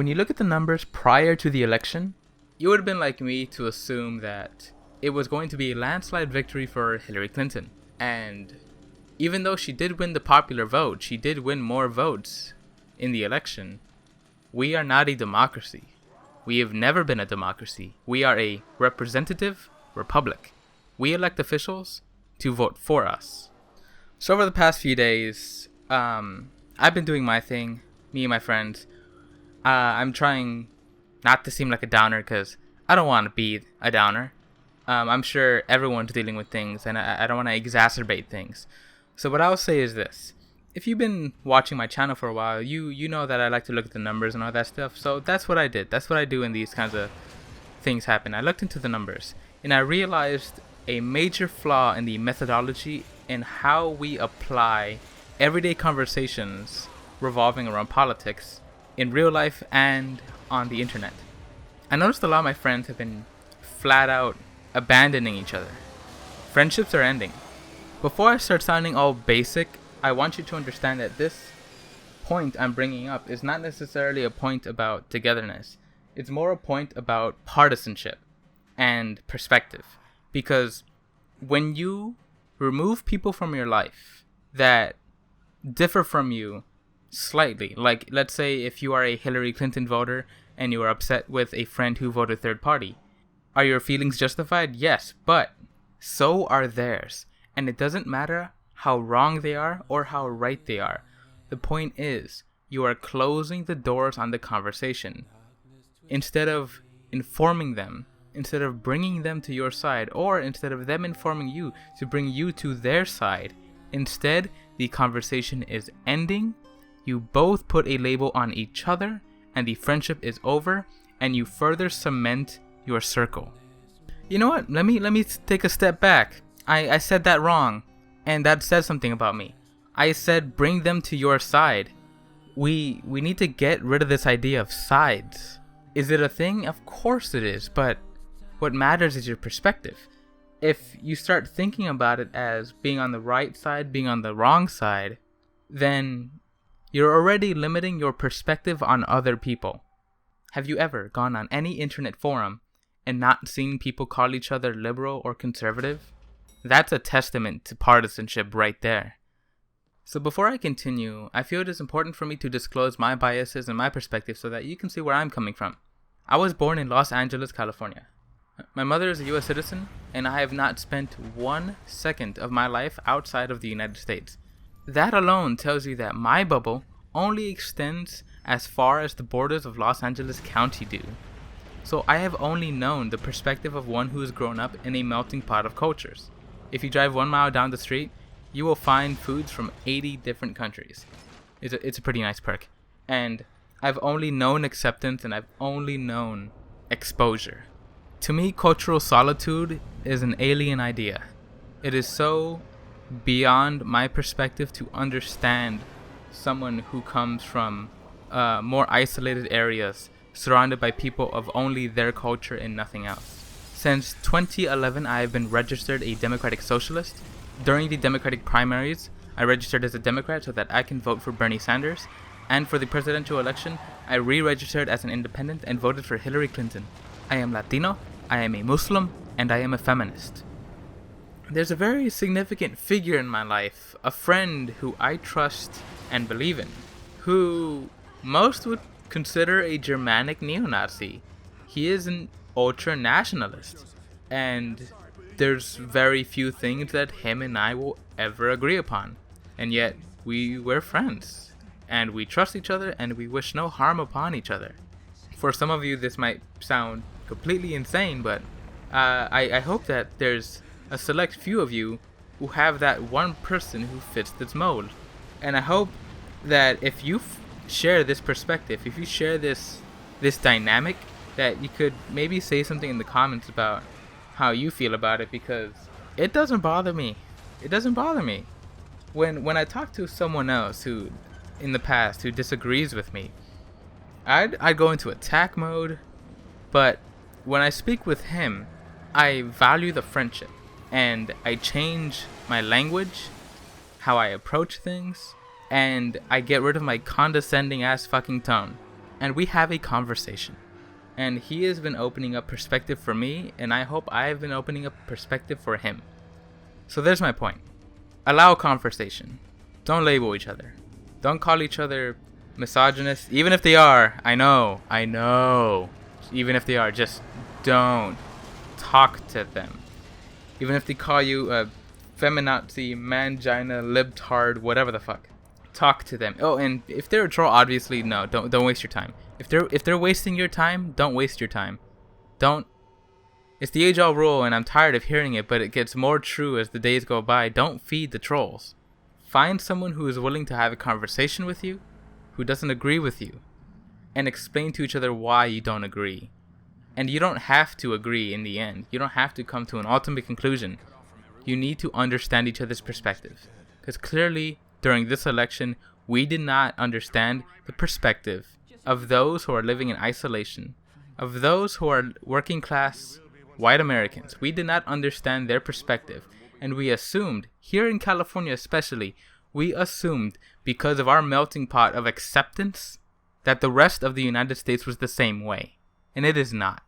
when you look at the numbers prior to the election, you would have been like me to assume that it was going to be a landslide victory for Hillary Clinton. And even though she did win the popular vote, she did win more votes in the election. We are not a democracy. We have never been a democracy. We are a representative republic. We elect officials to vote for us. So over the past few days, I've been doing my thing, me and my friends. I'm trying not to seem like a downer because I don't want to be a downer. I'm sure everyone's dealing with things, and I don't want to exacerbate things. So what I'll say is this. If you've been watching my channel for a while, you know that I like to look at the numbers and all that stuff. So that's what I did. That's what I do when these kinds of things happen. I looked into the numbers, and I realized a major flaw in the methodology in how we apply everyday conversations revolving around politics in real life and on the internet. I noticed a lot of my friends have been flat out abandoning each other. Friendships are ending. Before I start sounding all basic, I want you to understand that this point I'm bringing up is not necessarily a point about togetherness. It's more a point about partisanship and perspective. Because when you remove people from your life that differ from you slightly, like let's say if you are a Hillary Clinton voter and you are upset with a friend who voted third party, are your feelings justified? Yes, but so are theirs. And it doesn't matter how wrong they are or how right they are. The point is, you are closing the doors on the conversation. Instead of informing them, instead of bringing them to your side, or instead of them informing you to bring you to their side, instead, the conversation is ending. You both put a label on each other, and the friendship is over, and you further cement your circle. You know what? Let me take a step back. I said that wrong, and that says something about me. I said bring them to your side. We need to get rid of this idea of sides. Is it a thing? Of course it is, but what matters is your perspective. If you start thinking about it as being on the right side, being on the wrong side, then you're already limiting your perspective on other people. Have you ever gone on any internet forum and not seen people call each other liberal or conservative? That's a testament to partisanship right there. So before I continue, I feel it is important for me to disclose my biases and my perspective so that you can see where I'm coming from. I was born in Los Angeles, California. My mother is a US citizen, and I have not spent 1 second of my life outside of the United States. That alone tells you that my bubble only extends as far as the borders of Los Angeles County do. So I have only known the perspective of one who has grown up in a melting pot of cultures. If you drive 1 mile down the street, you will find foods from 80 different countries. It's a pretty nice perk. And I've only known acceptance, and I've only known exposure. To me, cultural solitude is an alien idea. It is so beyond my perspective to understand someone who comes from more isolated areas, surrounded by people of only their culture and nothing else. Since 2011, I have been registered a Democratic Socialist. During the Democratic primaries, I registered as a Democrat so that I can vote for Bernie Sanders. And for the presidential election, I re-registered as an independent and voted for Hillary Clinton. I am Latino, I am a Muslim, and I am a feminist. There's a very significant figure in my life, a friend who I trust and believe in, who most would consider a Germanic neo-Nazi. He is an ultra-nationalist, and there's very few things that him and I will ever agree upon, and yet we're friends, and we trust each other, and we wish no harm upon each other. For some of you, this might sound completely insane, but I hope that there's a select few of you who have that one person who fits this mold. And I hope that if you share this perspective, if you share this dynamic, that you could maybe say something in the comments about how you feel about it, because it doesn't bother me. It doesn't bother me. When I talk to someone else who, in the past, who disagrees with me, I'd go into attack mode, but when I speak with him, I value the friendship, and I change my language, how I approach things, and I get rid of my condescending ass fucking tone. and we have a conversation. And he has been opening up perspective for me, and I hope I have been opening up perspective for him. So there's my point. Allow conversation. Don't label each other. Don't call each other misogynist, even if they are. I know. Even if they are, just don't talk to them. Even if they call you a feminazi, mangina, libtard, whatever the fuck, talk to them. Oh, and if they're a troll, obviously no, don't waste your time. If they're wasting your time, don't waste your time. Don't. It's the age-old rule, and I'm tired of hearing it, but it gets more true as the days go by. Don't feed the trolls. Find someone who is willing to have a conversation with you, who doesn't agree with you, and explain to each other why you don't agree. And you don't have to agree in the end. You don't have to come to an ultimate conclusion. You need to understand each other's perspective. Because clearly, during this election, we did not understand the perspective of those who are living in isolation, of those who are working class white Americans. We did not understand their perspective. And we assumed, here in California especially, we assumed because of our melting pot of acceptance that the rest of the United States was the same way. And it is not.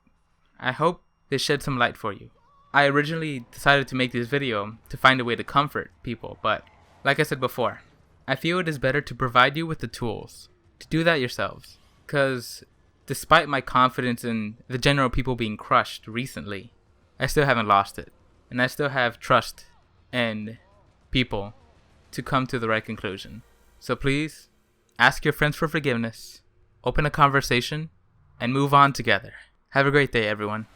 I hope this shed some light for you. I originally decided to make this video to find a way to comfort people, but like I said before, I feel it is better to provide you with the tools to do that yourselves. Because despite my confidence in the general people being crushed recently, I still haven't lost it. And I still have trust in people to come to the right conclusion. So please, ask your friends for forgiveness, open a conversation, and move on together. Have a great day, everyone.